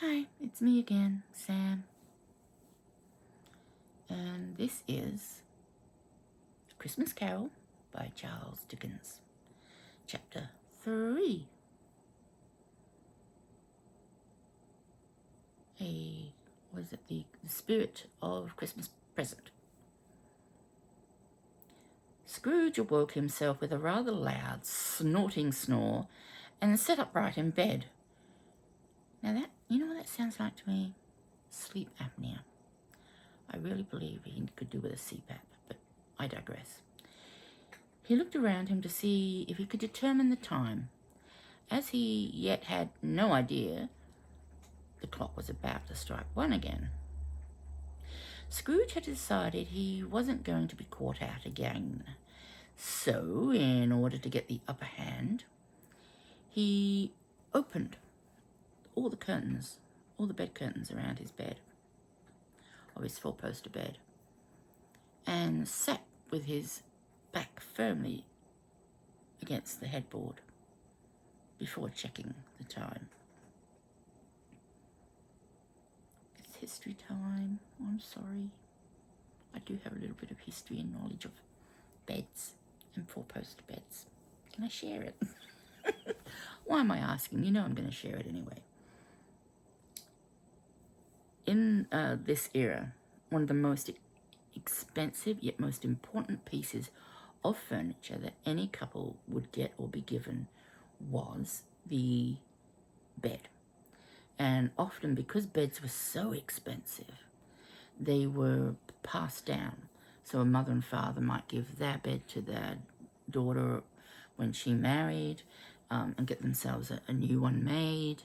Hi, it's me again, Sam. And this is A Christmas Carol by Charles Dickens, Chapter 3. The Spirit of Christmas Present. Scrooge awoke himself with a rather loud, snorting snore and sat upright in bed. Now you know what that sounds like to me? Sleep apnea. I really believe he could do with a CPAP, but I digress. He looked around him to see if he could determine the time. As he yet had no idea, the clock was about to strike 1 again. Scrooge had decided he wasn't going to be caught out again. So, in order to get the upper hand, he opened all the curtains, all the bed curtains around his bed, of his four-poster bed, and sat with his back firmly against the headboard before checking the time. It's history time. I'm sorry. I do have a little bit of history and knowledge of beds and four-poster beds. Can I share it? Why am I asking? You know I'm going to share it anyway. In this era, one of the most expensive yet most important pieces of furniture that any couple would get or be given was the bed. And often, because beds were so expensive, they were passed down. So a mother and father might give their bed to their daughter when she married, and get themselves a new one made.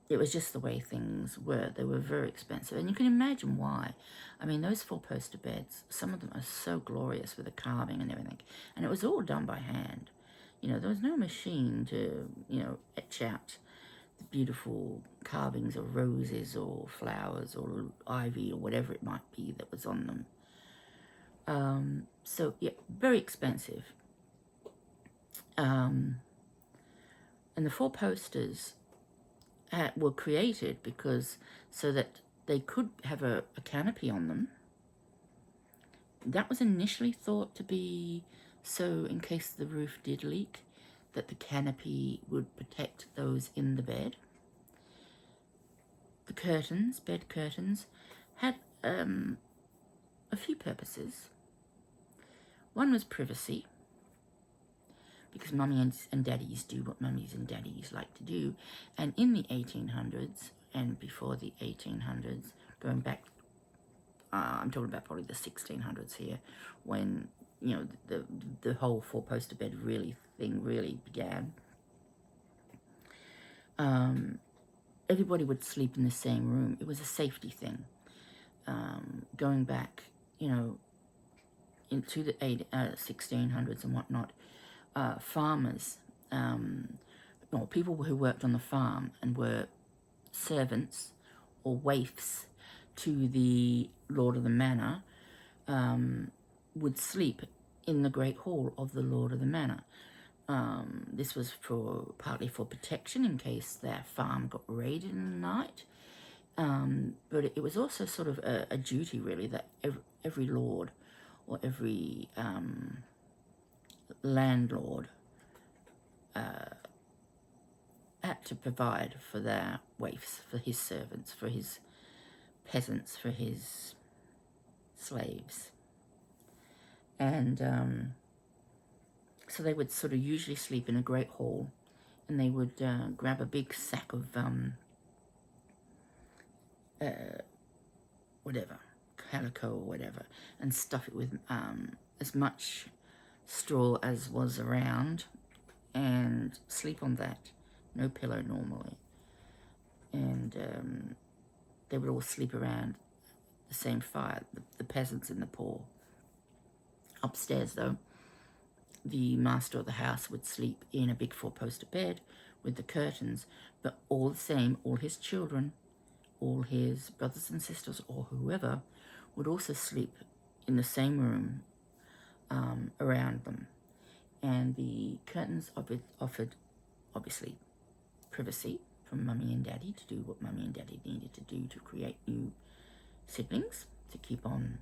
It was just the way things were. They were very expensive, and you can imagine why. I mean, those four-poster beds, some of them are so glorious with the carving and everything, and it was all done by hand. There was no machine to, etch out the beautiful carvings of roses or flowers or ivy or whatever it might be that was on them. So, yeah, very expensive. And the four posters were created so that they could have a canopy on them. That was initially thought to be so in case the roof did leak, that the canopy would protect those in the bed. The curtains, bed curtains, had a few purposes. One was privacy, because mummy and daddies do what mummies and daddies like to do. And in the 1800s and before the 1800s, going back, I'm talking about probably the 1600s here, when, the whole four-poster bed really began. Everybody would sleep in the same room. It was a safety thing. Going back, into the 1600s and whatnot, farmers, or people who worked on the farm and were servants or waifs to the lord of the manor, would sleep in the great hall of the lord of the manor. This was partly for protection in case their farm got raided in the night, but it was also sort of a duty, really, that every lord or every landlord had to provide for their waifs, for his servants, for his peasants, for his slaves. And so they would sort of usually sleep in a great hall, and they would grab a big sack of whatever, calico or whatever, and stuff it with as much straw as was around, and sleep on that. No pillow normally. And they would all sleep around the same fire, the peasants and the poor. Upstairs, though, the master of the house would sleep in a big four-poster bed with the curtains, but all the same, all his children, all his brothers and sisters, or whoever, would also sleep in the same room around them. And the curtains offered, obviously, privacy from Mummy and Daddy to do what Mummy and Daddy needed to do to create new siblings, to keep on,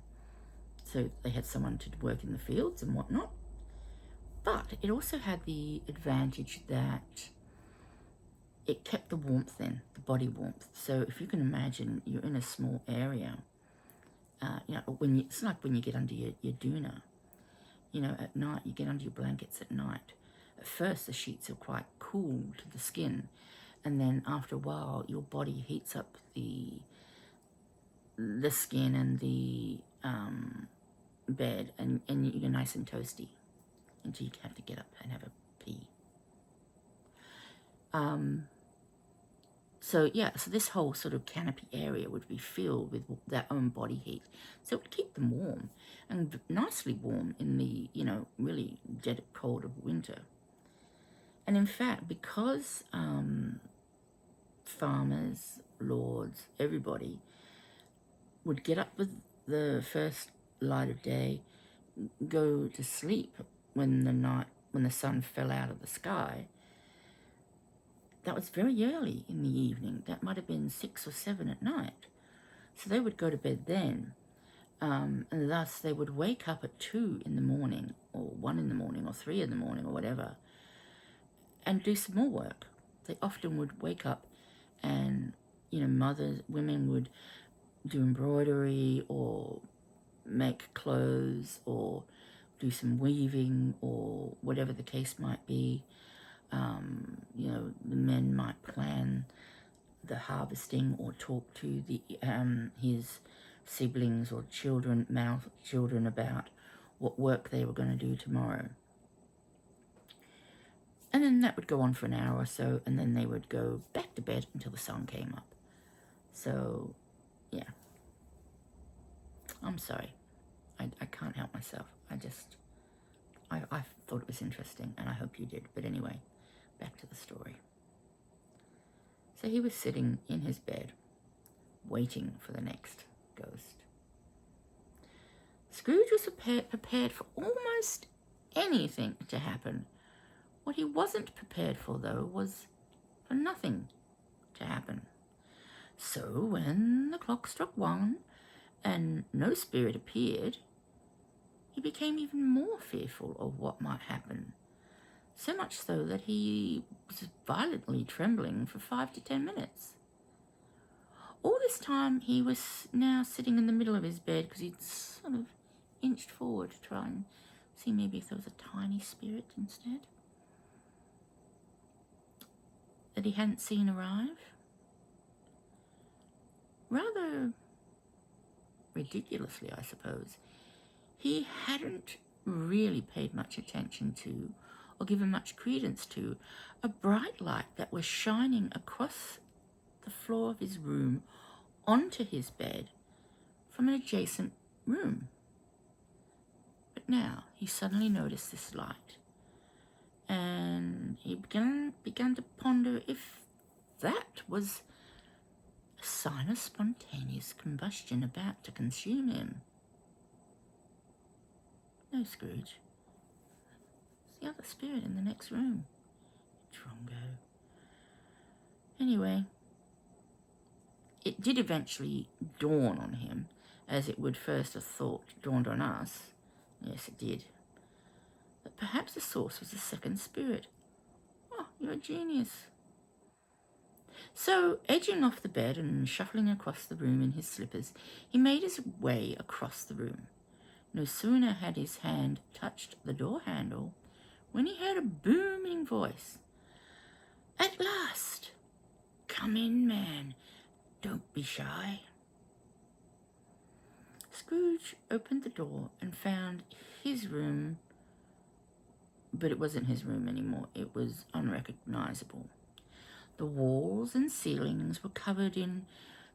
so they had someone to work in the fields and whatnot. But it also had the advantage that it kept the warmth in, the body warmth. So if you can imagine, you're in a small area, it's like when you get under your doona, at night, you get under your blankets at night. At first, the sheets are quite cool to the skin, and then after a while, your body heats up the skin and the bed, and you're nice and toasty until you have to get up and have a pee. So this whole sort of canopy area would be filled with their own body heat. So it would keep them warm, and nicely warm in the, really dead cold of winter. And in fact, because farmers, lords, everybody would get up with the first light of day, go to sleep when the sun fell out of the sky, that was very early in the evening. That might have been 6 or 7 at night. So they would go to bed then, and thus they would wake up at 2 in the morning, or 1 in the morning, or 3 in the morning, or whatever, and do some more work. They often would wake up and, women would do embroidery, or make clothes, or do some weaving, or whatever the case might be. The men might plan the harvesting, or talk to his siblings or male children about what work they were going to do tomorrow. And then that would go on for an hour or so, and then they would go back to bed until the sun came up. So, yeah. I'm sorry. I can't help myself. I thought it was interesting, and I hope you did. But anyway, back to the story. So he was sitting in his bed, waiting for the next ghost. Scrooge was prepared for almost anything to happen. What he wasn't prepared for, though, was for nothing to happen. So when the clock struck 1 and no spirit appeared, he became even more fearful of what might happen. So much so that he was violently trembling for 5 to 10 minutes. All this time he was now sitting in the middle of his bed, because he'd sort of inched forward to try and see maybe if there was a tiny spirit instead that he hadn't seen arrive. Rather ridiculously, I suppose, he hadn't really paid much attention to, or given much credence to, a bright light that was shining across the floor of his room onto his bed from an adjacent room. But now he suddenly noticed this light, and he began to ponder if that was a sign of spontaneous combustion about to consume him. No, Scrooge. It's the other spirit in the next room. Drongo. Anyway, it did eventually dawn on him, as it would first have dawned on us. Yes, it did. That perhaps the source was a second spirit. Oh, you're a genius. So, edging off the bed and shuffling across the room in his slippers, he made his way across the room. No sooner had his hand touched the door handle when he heard a booming voice. "At last! Come in, man. Don't be shy." Scrooge opened the door and found his room, but it wasn't his room anymore. It was unrecognizable. The walls and ceilings were covered in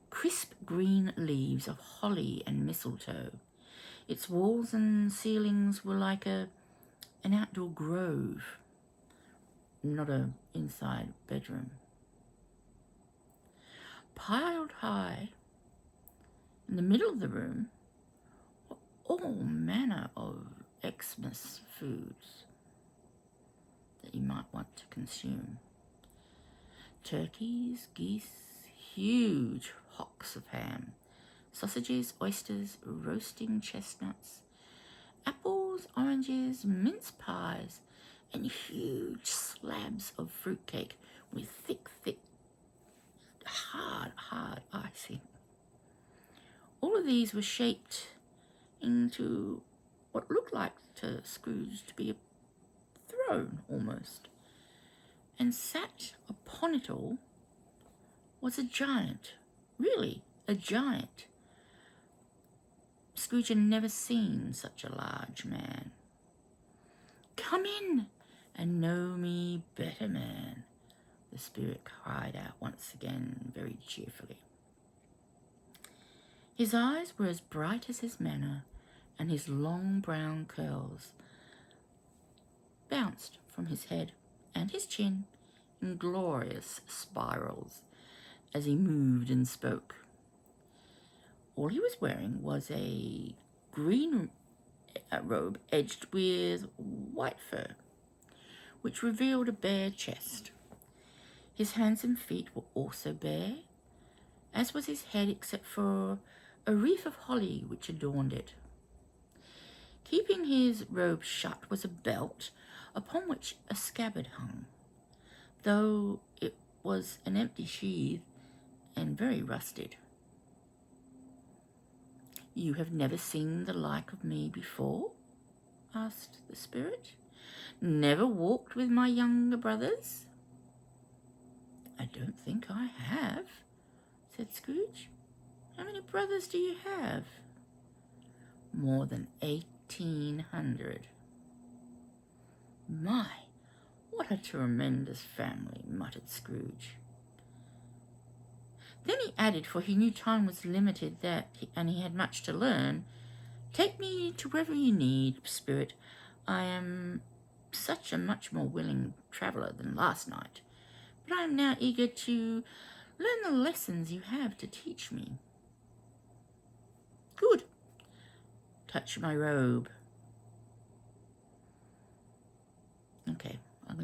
crisp green leaves of holly and mistletoe. Its walls and ceilings were like an outdoor grove, not an inside bedroom. Piled high in the middle of the room were all manner of Xmas foods that you might want to consume. turkeys, geese, huge hocks of ham, sausages, oysters, roasting chestnuts, apples, oranges, mince pies, and huge slabs of fruitcake with thick, hard icing. All of these were shaped into what looked like to Scrooge to be a throne almost, and sat upon it all was a giant, really a giant. Scrooge had never seen such a large man. "Come in and know me better, man," the spirit cried out once again very cheerfully. His eyes were as bright as his manner, and his long brown curls bounced from his head and his chin in glorious spirals as he moved and spoke. All he was wearing was a green robe edged with white fur, which revealed a bare chest. His hands and feet were also bare, as was his head except for a wreath of holly which adorned it. Keeping his robe shut was a belt upon which a scabbard hung, though it was an empty sheath and very rusted. "You have never seen the like of me before?" asked the spirit. "Never walked with my younger brothers?" "I don't think I have," said Scrooge. "How many brothers do you have?" "More than 1,800. "My, what a tremendous family," muttered Scrooge. Then he added, for he knew time was limited and he had much to learn, "Take me to wherever you need, spirit. I am such a much more willing traveller than last night, but I am now eager to learn the lessons you have to teach me." "Good. Touch my robe." Okay, I've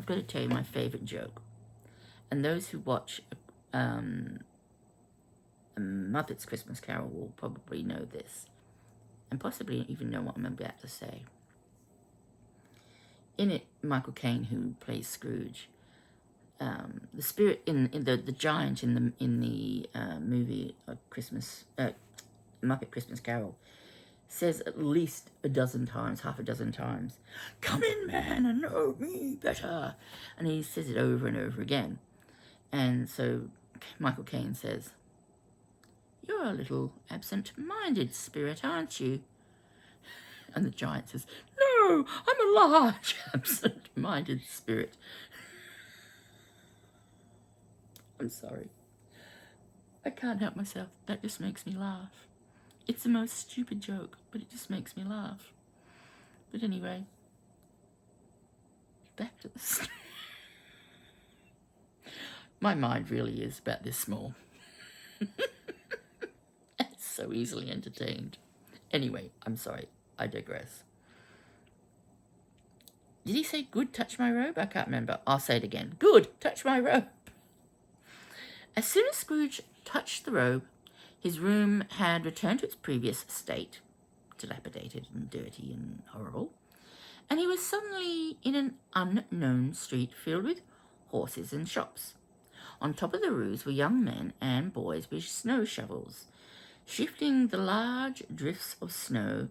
got to tell you my favourite joke. And those who watch Muppets Christmas Carol will probably know this, and possibly even know what I'm about to say. In it, Michael Caine, who plays Scrooge, the spirit in the giant in the movie Muppet Christmas Carol, says at least half a dozen times, "Come in, man, and know me better," and he says it over and over again. And so Michael Caine says, "You're a little absent-minded spirit, aren't you?" And the giant says, "No, I'm a large absent-minded spirit." I'm sorry. I can't help myself. That just makes me laugh. It's the most stupid joke, but it just makes me laugh. But anyway, back to the story. My mind really is about this small. It's so easily entertained. Anyway, I'm sorry. I digress. Did he say, "Good, touch my robe"? I can't remember. I'll say it again. "Good, touch my robe." As soon as Scrooge touched the robe, his room had returned to its previous state, dilapidated and dirty and horrible, and he was suddenly in an unknown street filled with horses and shops. On top of the roofs were young men and boys with snow shovels, shifting the large drifts of snow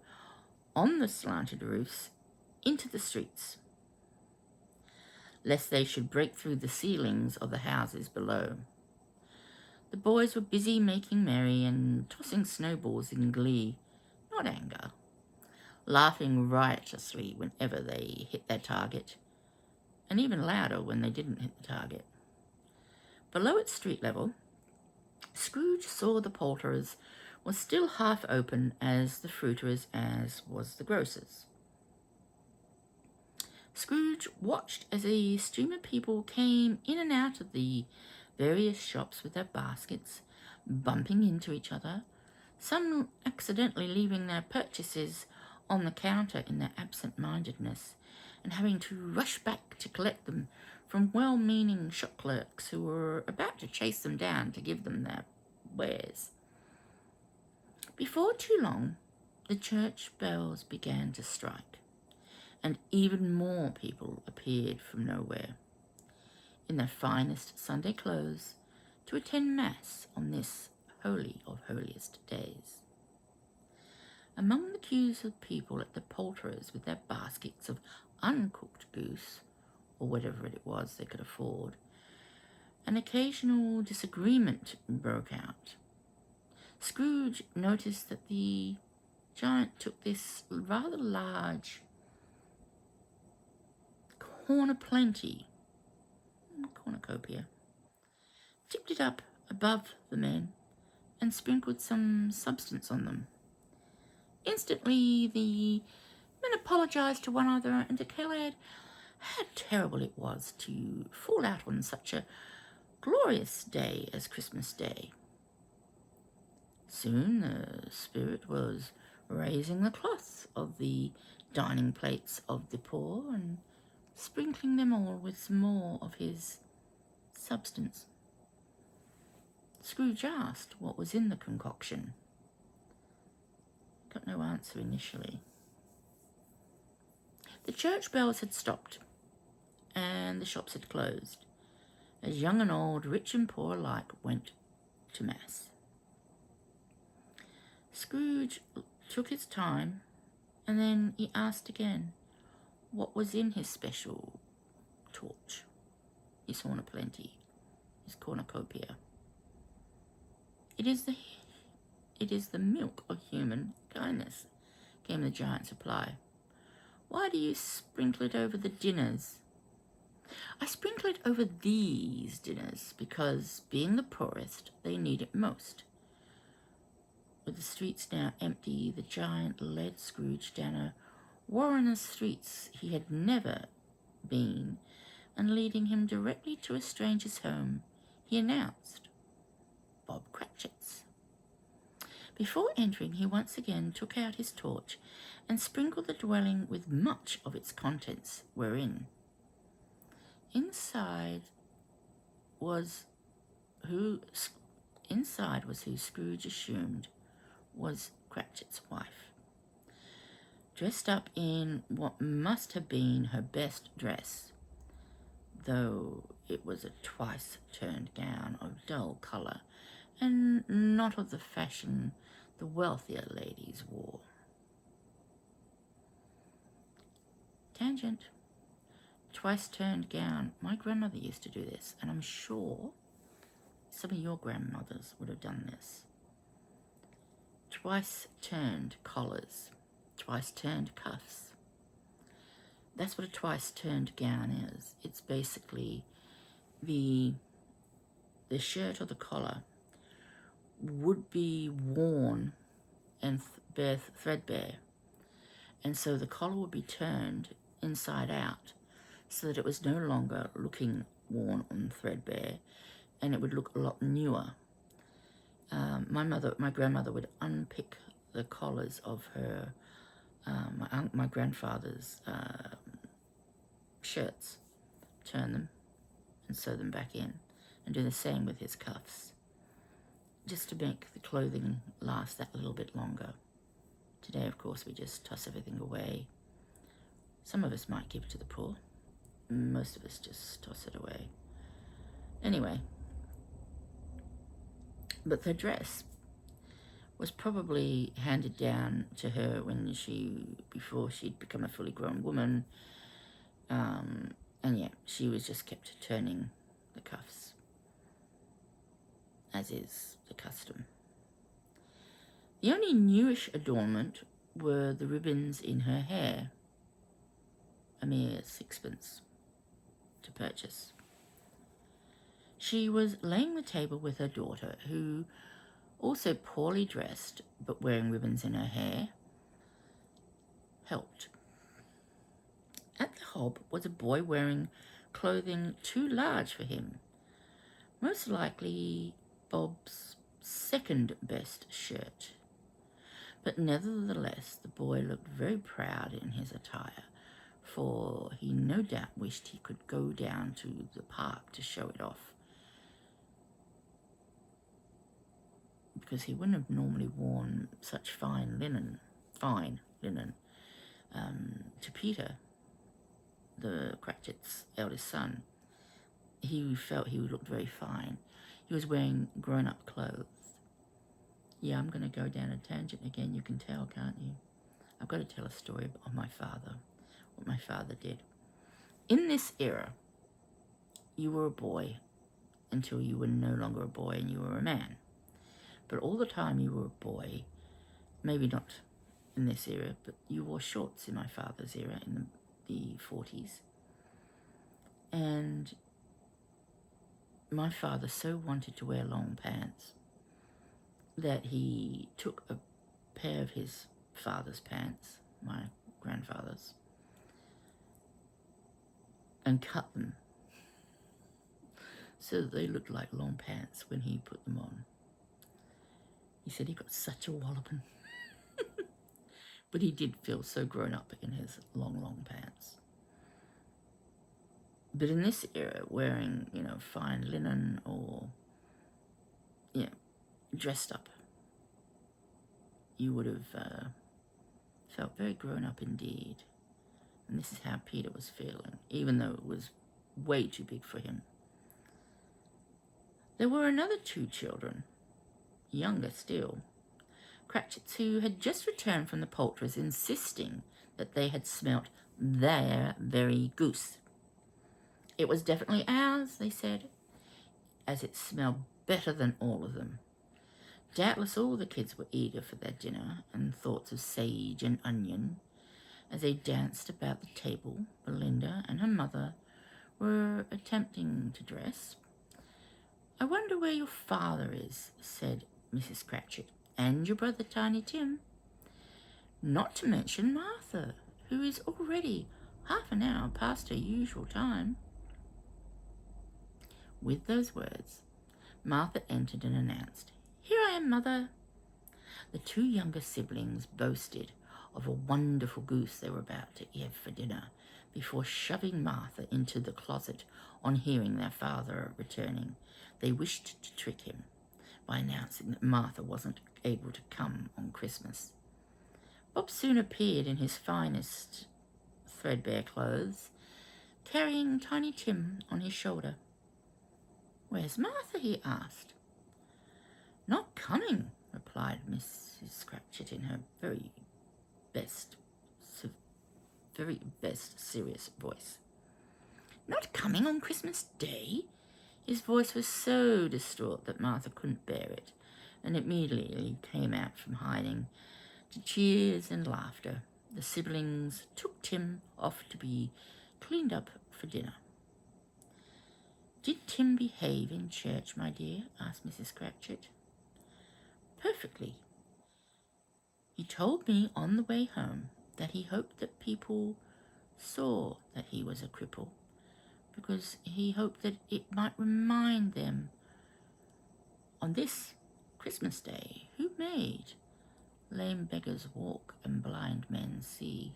on the slanted roofs into the streets, lest they should break through the ceilings of the houses below. The boys were busy making merry and tossing snowballs in glee, not anger, laughing riotously whenever they hit their target, and even louder when they didn't hit the target. Below at street level, Scrooge saw the poulterers was still half open, as the fruiterers, as was the grocers. Scrooge watched as a stream of people came in and out of the various shops with their baskets, bumping into each other, some accidentally leaving their purchases on the counter in their absent-mindedness, and having to rush back to collect them from well-meaning shop clerks who were about to chase them down to give them their wares. Before too long, the church bells began to strike, and even more people appeared from nowhere, in their finest Sunday clothes, to attend Mass on this holy of holiest days. Among the queues of people at the poulterers with their baskets of uncooked goose, or whatever it was they could afford, an occasional disagreement broke out. Scrooge noticed that the giant took this rather large cornucopia, tipped it up above the men, and sprinkled some substance on them. Instantly the men apologized to one another and declared how terrible it was to fall out on such a glorious day as Christmas Day. Soon the spirit was raising the cloths of the dining plates of the poor and sprinkling them all with some more of his substance. Scrooge asked what was in the concoction. Got no answer initially. The church bells had stopped, and the shops had closed, as young and old, rich and poor alike went to Mass. Scrooge took his time, and then he asked again what was in his special torch, his horn o' plenty, his cornucopia. It is the milk of human kindness, came the giant's reply. Why do you sprinkle it over the dinners? I sprinkle it over these dinners because, being the poorest, they need it most. With the streets now empty, the giant led Scrooge down a warren of streets he had never been, and leading him directly to a stranger's home, he announced, Bob Cratchit's. Before entering, he once again took out his torch and sprinkled the dwelling with much of its contents wherein. Inside was who Scrooge assumed was Cratchit's wife, dressed up in what must have been her best dress, though it was a twice-turned gown of dull colour, and not of the fashion the wealthier ladies wore. Tangent. Twice-turned gown. My grandmother used to do this, and I'm sure some of your grandmothers would have done this. Twice-turned collars, twice-turned cuffs. That's what a twice-turned gown is. It's basically the shirt or the collar would be worn and threadbare, and so the collar would be turned inside out so that it was no longer looking worn and threadbare, and it would look a lot newer. My grandmother would unpick the collars of her my grandfather's shirts, turn them and sew them back in, and do the same with his cuffs, just to make the clothing last that little bit longer. Today, of course, we just toss everything away. Some of us might give it to the poor. Most of us just toss it away. Anyway, but the dress was probably handed down to her before she'd become a fully grown woman. And yeah, she was just kept turning the cuffs, as is the custom. The only newish adornment were the ribbons in her hair, a mere sixpence to purchase. She was laying the table with her daughter, who, also poorly dressed but wearing ribbons in her hair, helped. At the hob was a boy wearing clothing too large for him, most likely Bob's second best shirt. But nevertheless, the boy looked very proud in his attire, for he no doubt wished he could go down to the park to show it off, because he wouldn't have normally worn such fine linen, to Peter, the Cratchit's eldest son. He felt he looked very fine. He was wearing grown-up clothes. Yeah, I'm going to go down a tangent again, you can tell, can't you? I've got to tell a story of my father, what my father did. In this era, you were a boy until you were no longer a boy and you were a man. But all the time you were a boy, maybe not in this era, but you wore shorts in my father's era, in the 40s. And my father so wanted to wear long pants that he took a pair of his father's pants, my grandfather's, and cut them so that they looked like long pants when he put them on. He said he got such a walloping. But he did feel so grown up in his long pants. But in this era, wearing, fine linen or, dressed up, you would have felt very grown up indeed. And this is how Peter was feeling, even though it was way too big for him. There were another 2 children, younger still, Cratchits, who had just returned from the poulterer's, insisting that they had smelt their very goose. It was definitely ours, they said, as it smelled better than all of them. Doubtless all the kids were eager for their dinner and thoughts of sage and onion. As they danced about the table, Belinda and her mother were attempting to dress. "I wonder where your father is," said Mrs. Cratchit, "and your brother Tiny Tim. Not to mention Martha, who is already half an hour past her usual time." With those words, Martha entered and announced, "Here I am, Mother." The 2 younger siblings boasted of a wonderful goose they were about to eat for dinner before shoving Martha into the closet on hearing their father returning. They wished to trick him by announcing that Martha wasn't able to come on Christmas. Bob soon appeared in his finest threadbare clothes, carrying Tiny Tim on his shoulder. "Where's Martha?" he asked. "Not coming," replied Mrs. Cratchit in her very best serious voice. "Not coming on Christmas Day?" His voice was so distraught that Martha couldn't bear it, and immediately came out from hiding to cheers and laughter. The siblings took Tim off to be cleaned up for dinner. "Did Tim behave in church, my dear?" asked Mrs. Cratchit. "Perfectly. He told me on the way home that he hoped that people saw that he was a cripple, because he hoped that it might remind them on this Christmas Day who made lame beggars walk and blind men see."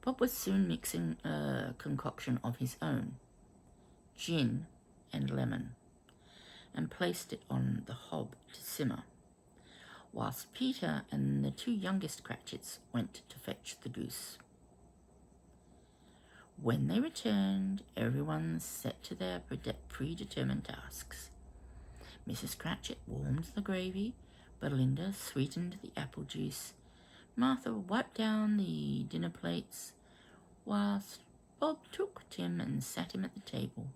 Bob was soon mixing a concoction of his own, gin and lemon, and placed it on the hob to simmer, whilst Peter and the 2 youngest Cratchits went to fetch the goose. When they returned, everyone set to their predetermined tasks. Mrs. Cratchit warmed the gravy, Belinda sweetened the apple juice, Martha wiped down the dinner plates, whilst Bob took Tim and sat him at the table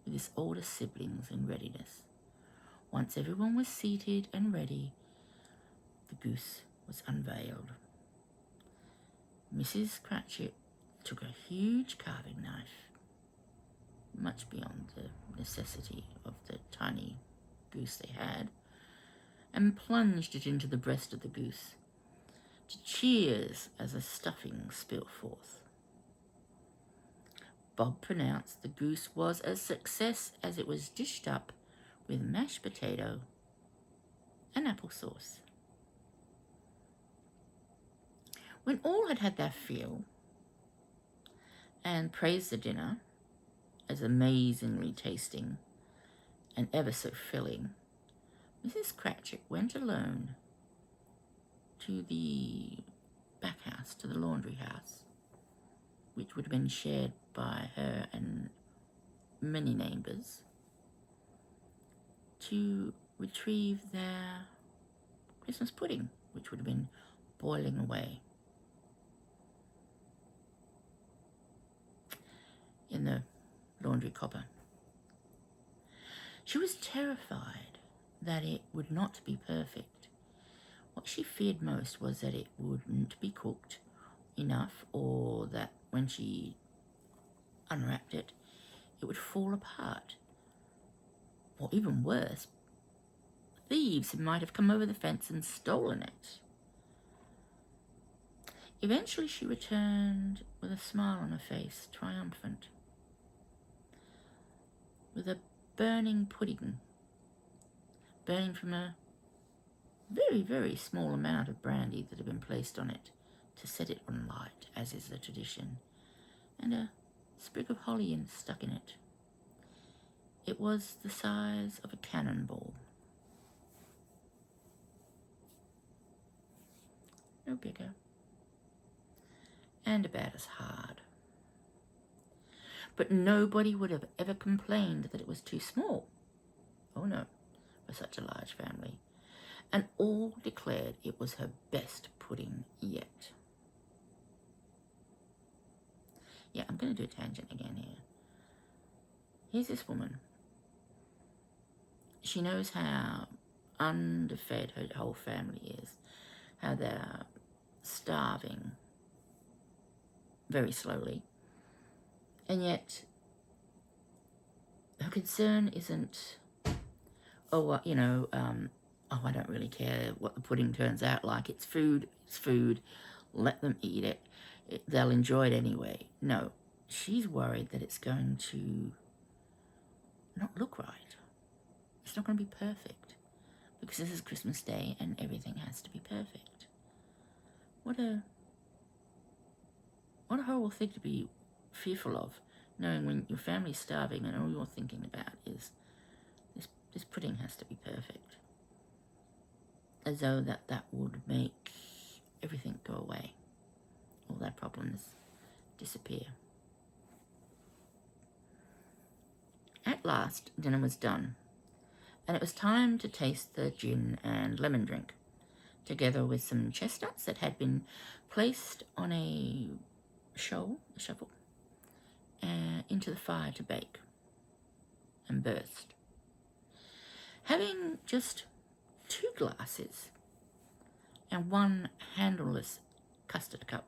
with his older siblings in readiness. Once everyone was seated and ready, the goose was unveiled. Mrs. Cratchit took a huge carving knife, much beyond the necessity of the tiny goose they had, and plunged it into the breast of the goose, to cheers as the stuffing spilt forth. Bob pronounced the goose was a success as it was dished up with mashed potato and applesauce. When all had had their fill and praised the dinner as amazingly tasting and ever so filling, Mrs. Cratchit went alone to the back house, to the laundry house, which would have been shared by her and many neighbours, to retrieve their Christmas pudding, which would have been boiling away in the laundry copper. She was terrified that it would not be perfect. What she feared most was that it wouldn't be cooked enough, or that when she unwrapped it, it would fall apart. Or even worse, thieves might have come over the fence and stolen it. Eventually she returned with a smile on her face, triumphant, with a burning pudding, burning from a very, very small amount of brandy that had been placed on it to set it on light, as is the tradition, and a sprig of holly stuck in it. It was the size of a cannonball. No bigger. And about as hard. But nobody would have ever complained that it was too small. Oh no, for such a large family. And all declared it was her best pudding yet. Yeah, I'm going to do a tangent again here. Here's this woman. She knows how underfed her whole family is, how they're starving very slowly. And yet, her concern isn't, oh, I don't really care what the pudding turns out like. It's food, let them eat it. They'll enjoy it anyway. No, she's worried that it's going to not look right. It's not going to be perfect, because this is Christmas Day and everything has to be perfect. What a horrible thing to be fearful of, knowing when your family's starving and all you're thinking about is this pudding has to be perfect. As though that would make everything go away, all their problems disappear. At last, dinner was done, and it was time to taste the gin and lemon drink, together with some chestnuts that had been placed on a shovel, into the fire to bake and burst. Having just 2 glasses and 1 handleless custard cup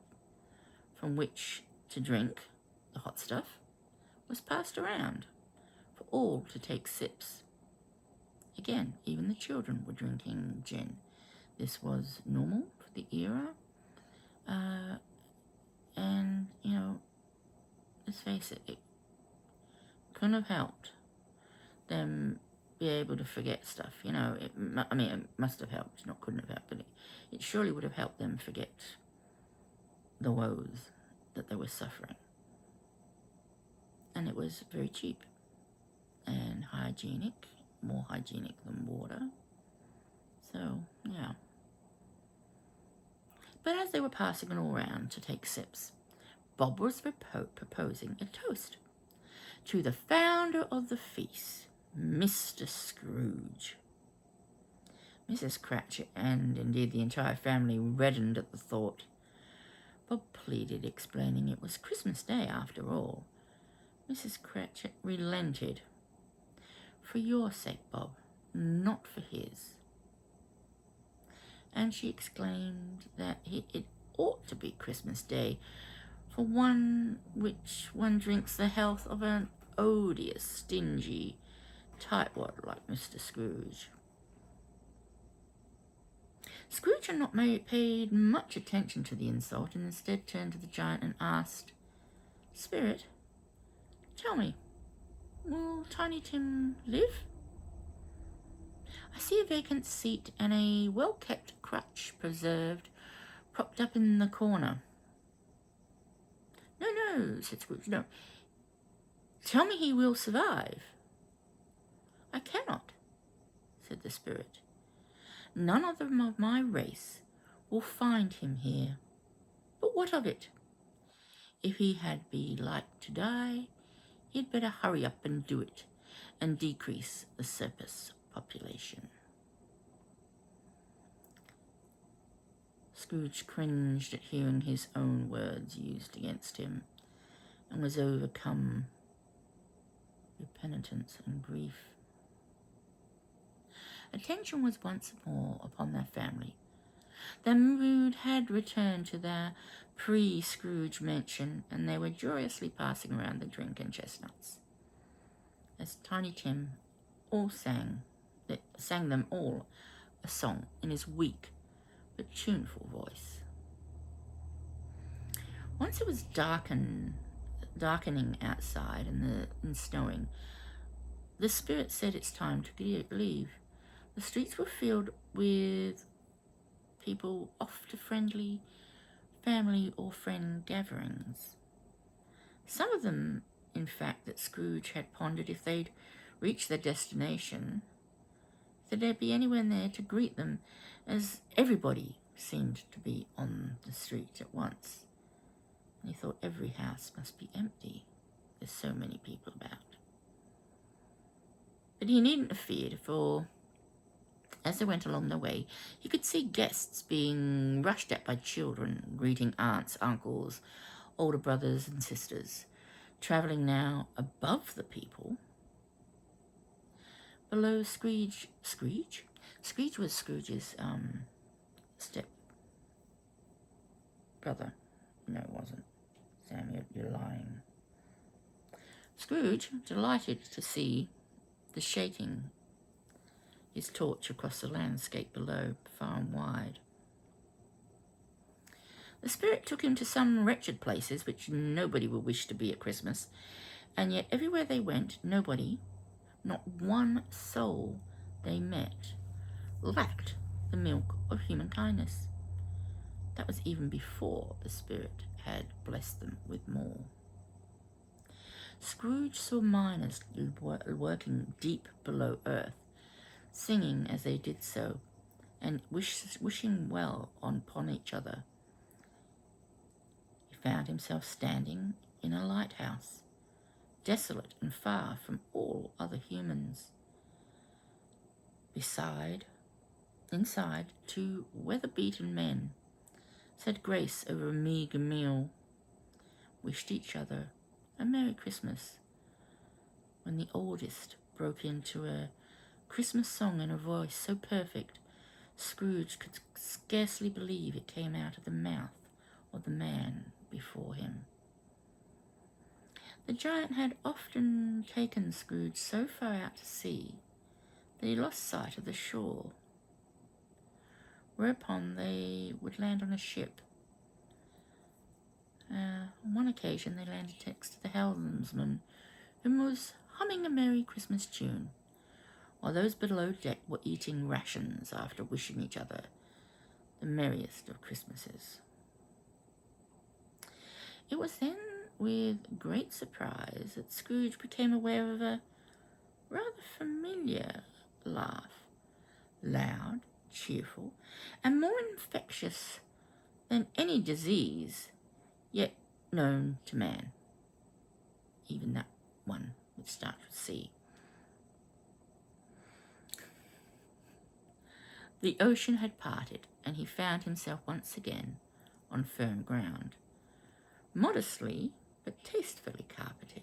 from which to drink the hot stuff was passed around for all to take sips. Again, even the children were drinking gin. This was normal for the era. And, let's face it couldn't have helped them be able to forget stuff. It must have helped, not couldn't have helped, but it surely would have helped them forget the woes that they were suffering. And it was very cheap and hygienic, more hygienic than water. So, yeah. But as they were passing it all round to take sips, Bob was proposing a toast to the founder of the feast, Mr. Scrooge. Mrs. Cratchit and indeed the entire family reddened at the thought. Bob pleaded, explaining it was Christmas Day after all. Mrs. Cratchit relented. For your sake, Bob, not for his. And she exclaimed that it ought to be Christmas Day for one which one drinks the health of an odious, stingy tightwad like Mr. Scrooge. Scrooge had not paid much attention to the insult, and instead turned to the giant and asked, "Spirit, tell me, will Tiny Tim live? I see a vacant seat and a well-kept crutch preserved propped up in the corner. No, said Scrooge, no. Tell me he will survive. I cannot, said the spirit. None of them of my race will find him here. But what of it? If he had be like to die, he'd better hurry up and do it, and decrease the surplus population. Scrooge cringed at hearing his own words used against him, and was overcome with penitence and grief. Attention was once more upon their family. Their mood had returned to their pre-Scrooge mansion, and they were joyously passing around the drink and chestnuts, as Tiny Tim sang them all a song in his weak but tuneful voice. Once it was darkening outside and snowing, the spirit said it's time to leave. The streets were filled with people off to friendly family or friend gatherings. Some of them, in fact, that Scrooge had pondered if they'd reach their destination, that there'd be anyone there to greet them, as everybody seemed to be on the street at once. And he thought every house must be empty. There's so many people about. But he needn't have feared, for as they went along the way, he could see guests being rushed at by children, greeting aunts, uncles, older brothers and sisters, travelling now above the people. Below Scrooge was Scrooge's step brother. No, it wasn't. Sam, you're lying. Scrooge, delighted to see the shaking his torch across the landscape below, far and wide. The spirit took him to some wretched places which nobody would wish to be at Christmas, and yet everywhere they went, nobody, not one soul they met, lacked the milk of human kindness. That was even before the spirit had blessed them with more. Scrooge saw miners working deep below earth, singing as they did so, and wishing well upon each other. He found himself standing in a lighthouse, desolate and far from all other humans. Inside, two weather-beaten men said grace over a meagre meal, wished each other a Merry Christmas, when the oldest broke into a Christmas song in a voice so perfect Scrooge could scarcely believe it came out of the mouth of the man before him. The giant had often taken Scrooge so far out to sea that he lost sight of the shore, whereupon they would land on a ship. On one occasion they landed next to the helmsman, who was humming a Merry Christmas tune, while those below deck were eating rations after wishing each other the merriest of Christmases. It was then with great surprise that Scrooge became aware of a rather familiar laugh, loud, cheerful, and more infectious than any disease yet known to man, even that one which starts with C. The ocean had parted, and he found himself once again on firm ground, modestly but tastefully carpeted.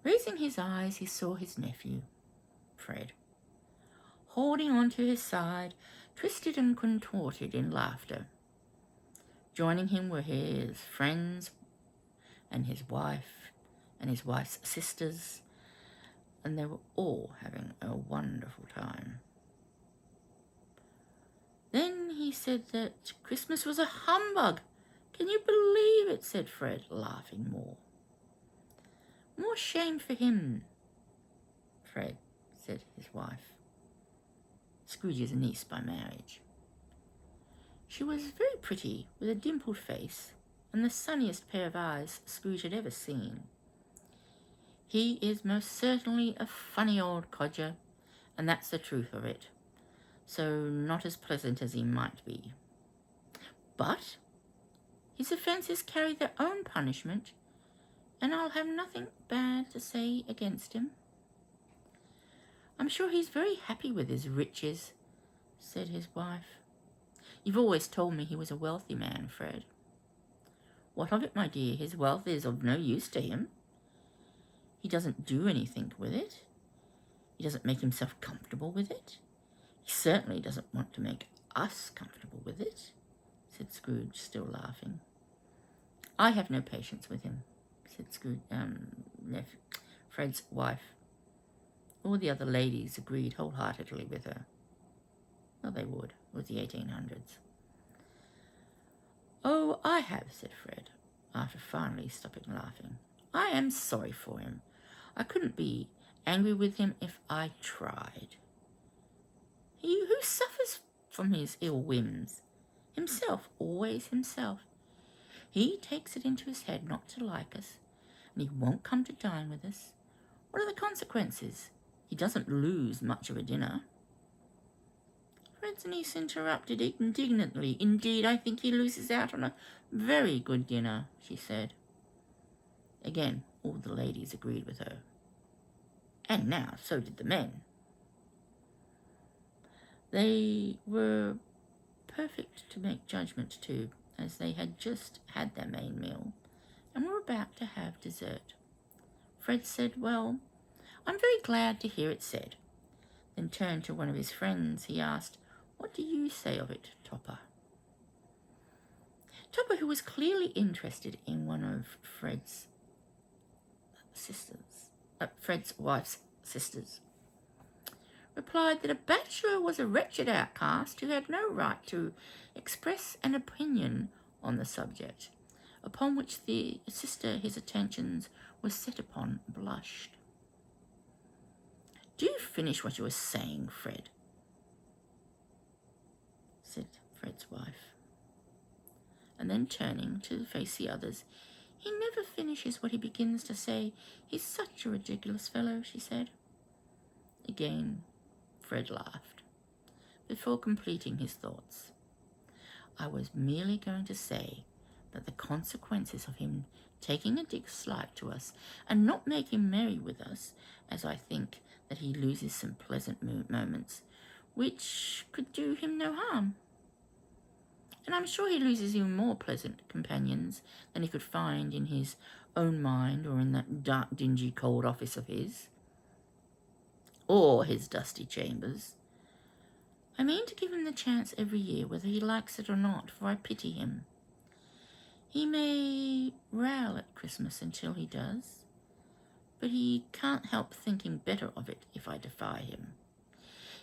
Raising his eyes, he saw his nephew, Fred, holding on to his side, twisted and contorted in laughter. Joining him were his friends and his wife and his wife's sisters, and they were all having a wonderful time. Then he said that Christmas was a humbug. Can you believe it? Said Fred, laughing more. More shame for him, Fred, said his wife, Scrooge's niece by marriage. She was very pretty, with a dimpled face and the sunniest pair of eyes Scrooge had ever seen. He is most certainly a funny old codger, and that's the truth of it, so not as pleasant as he might be. But his offences carry their own punishment, and I'll have nothing bad to say against him. I'm sure he's very happy with his riches, said his wife. You've always told me he was a wealthy man, Fred. What of it, my dear? His wealth is of no use to him. He doesn't do anything with it. He doesn't make himself comfortable with it. He certainly doesn't want to make us comfortable with it, said Scrooge, still laughing. I have no patience with him, said Fred's wife. All the other ladies agreed wholeheartedly with her. Well, they would. It was the 1800s. Oh, I have, said Fred, after finally stopping laughing. I am sorry for him. I couldn't be angry with him if I tried. He who suffers from his ill whims? Himself, always himself. He takes it into his head not to like us, and he won't come to dine with us. What are the consequences? He doesn't lose much of a dinner. Fred's niece interrupted indignantly. Indeed, I think he loses out on a very good dinner, she said. Again, all the ladies agreed with her. And now so did the men. They were perfect to make judgment to, as they had just had their main meal and were about to have dessert. Fred said, Well, I'm very glad to hear it said. Then turned to one of his friends. He asked, What do you say of it, Topper? Topper, who was clearly interested in one of Fred's wife's sisters, replied that a bachelor was a wretched outcast who had no right to express an opinion on the subject, upon which the sister his attentions were set upon blushed. Do you finish what you were saying, Fred? Said Fred's wife. And then turning to face the others, He never finishes what he begins to say. He's such a ridiculous fellow, she said. Again, Fred laughed, before completing his thoughts. I was merely going to say that the consequences of him taking a dislike to us and not making merry with us, as I think that he loses some pleasant moments, which could do him no harm. And I'm sure he loses even more pleasant companions than he could find in his own mind or in that dark, dingy, cold office of his, or his dusty chambers. I mean to give him the chance every year, whether he likes it or not, for I pity him. He may rail at Christmas until he does, but he can't help thinking better of it if I defy him.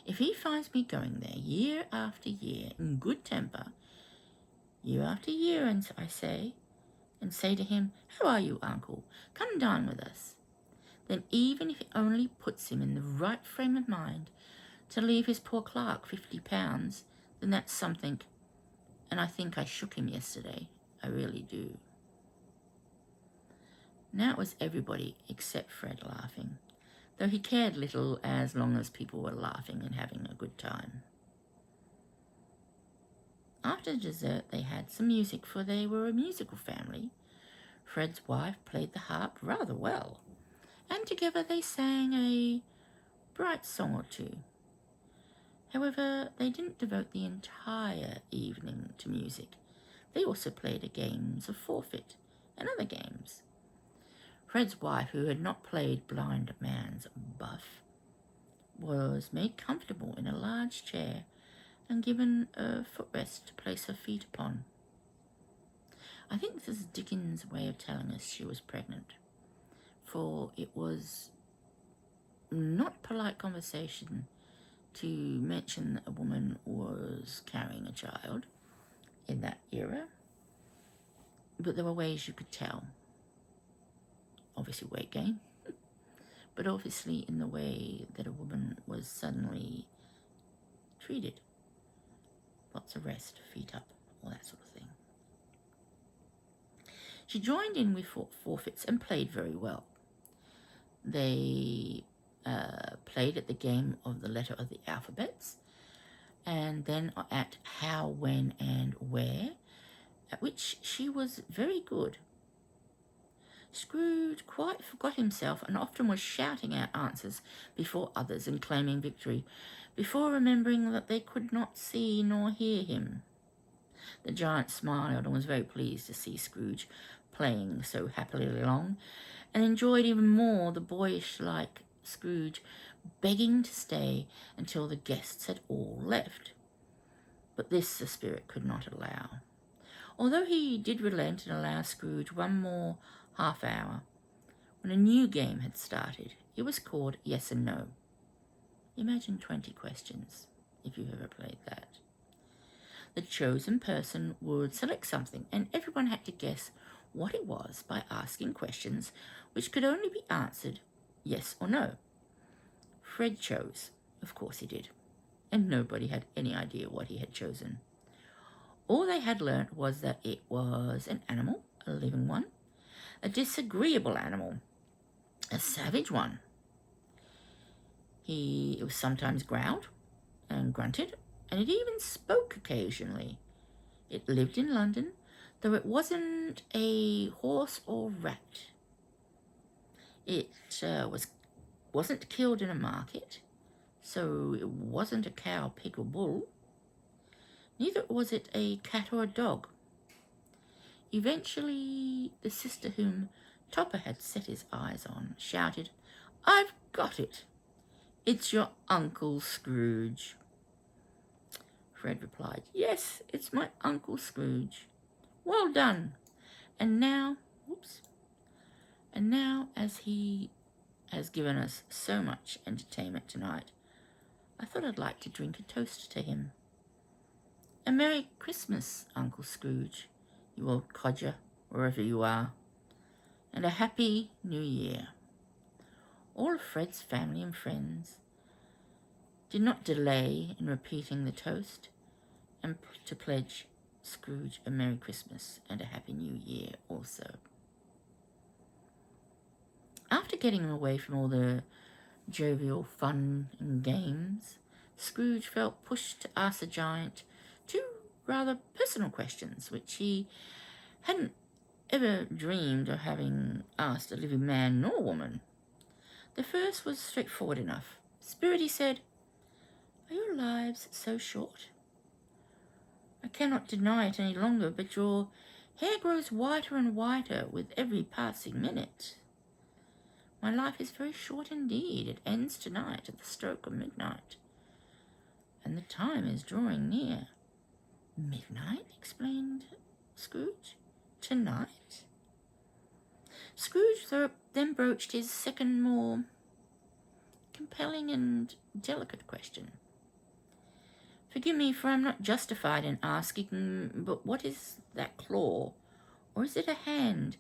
If he finds me going there year after year in good temper, year after year, and I say to him, How are you, uncle? Come dine with us. Then even if it only puts him in the right frame of mind to leave his poor clerk £50, then that's something, and I think I shook him yesterday. I really do. Now it was everybody except Fred laughing, though he cared little as long as people were laughing and having a good time. After dessert they had some music, for they were a musical family. Fred's wife played the harp rather well, and together they sang a bright song or two. However, they didn't devote the entire evening to music. They also played games of forfeit and other games. Fred's wife, who had not played blind man's buff, was made comfortable in a large chair and given a footrest to place her feet upon. I think this is Dickens' way of telling us she was pregnant, for it was not polite conversation to mention that a woman was carrying a child in that era, but there were ways you could tell. Obviously weight gain, but obviously in the way that a woman was suddenly treated. Lots of rest, feet up. or that sort of thing. She joined in with forfeits and played very well. They played at the game of the letter of the alphabets, and then at how, when, and where, at which she was very good. Scrooge quite forgot himself and often was shouting out answers before others and claiming victory, before remembering that they could not see nor hear him. The giant smiled and was very pleased to see Scrooge playing so happily along, and enjoyed even more the boyish-like Scrooge begging to stay until the guests had all left. But this the spirit could not allow, although he did relent and allow Scrooge one more half-hour. When a new game had started, it was called Yes and No. Imagine 20 questions, if you've ever played that. The chosen person would select something, and everyone had to guess what it was by asking questions which could only be answered yes or no. Fred chose. Of course he did. And nobody had any idea what he had chosen. All they had learnt was that it was an animal, a living one, a disagreeable animal, a savage one. It was sometimes growled and grunted, and it even spoke occasionally. It lived in London, though it wasn't a horse or rat. It wasn't killed in a market, so it wasn't a cow, pig, or bull. Neither was it a cat or a dog. Eventually, the sister whom Topper had set his eyes on shouted, "I've got it! It's your Uncle Scrooge." Fred replied, "Yes, it's my Uncle Scrooge. Well done. And now, as he has given us so much entertainment tonight, I thought I'd like to drink a toast to him. A Merry Christmas, Uncle Scrooge, you old codger, wherever you are, and a Happy New Year." All of Fred's family and friends did not delay in repeating the toast and to pledge Scrooge a Merry Christmas and a Happy New Year also. After getting away from all the jovial fun and games, Scrooge felt pushed to ask the giant two rather personal questions, which he hadn't ever dreamed of having asked a living man nor woman. The first was straightforward enough. "Spirit," he said, "are your lives so short? I cannot deny it any longer, but your hair grows whiter and whiter with every passing minute. My life is very short indeed. It ends tonight at the stroke of midnight, and the time is drawing near." "Midnight?" exclaimed Scrooge. "Tonight?" Scrooge then broached his second, more compelling and delicate question. "Forgive me, for I am not justified in asking, but what is that claw, or is it a hand,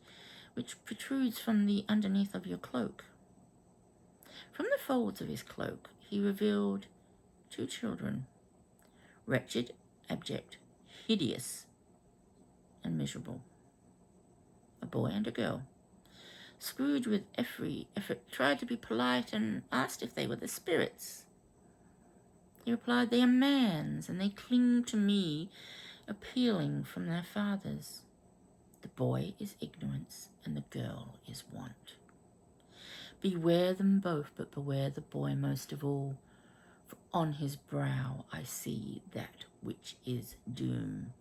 which protrudes from the underneath of your cloak?" From the folds of his cloak he revealed two children, wretched, abject, hideous, and miserable. A boy and a girl. Scrooge, with every effort, tried to be polite and asked if they were the spirits. He replied, "They are man's, and they cling to me, appealing from their fathers. The boy is ignorance, and the girl is want. Beware them both, but beware the boy most of all, for on his brow I see that which is doom."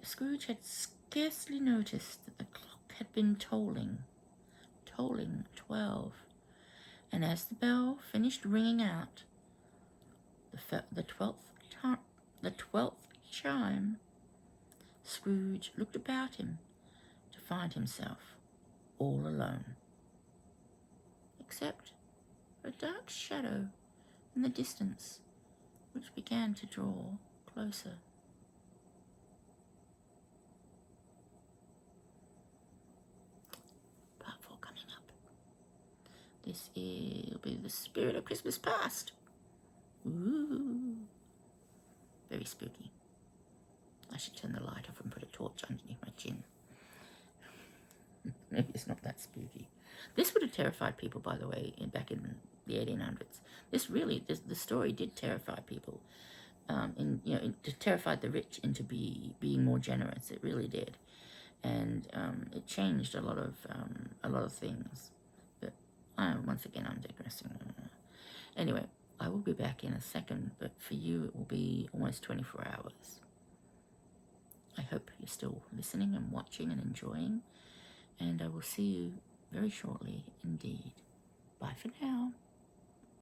Scrooge had scarcely noticed that the clock had been tolling 12, and as the bell finished ringing out the 12th chime, Scrooge looked about him to find himself all alone, except for a dark shadow in the distance, which began to draw closer. Part 4 coming up. This will be The Spirit of Christmas Past. Ooh. Very spooky. I should turn the light off and put a torch underneath my chin. Maybe it's not that spooky. This would have terrified people, by the way, back in the 1800s. The story did terrify people. It terrified the rich into being more generous. It really did, and it changed a lot of things. But once again, I'm digressing. Anyway, I will be back in a second, but for you, it will be almost 24 hours. I hope you're still listening and watching and enjoying, and I will see you very shortly indeed. Bye for now.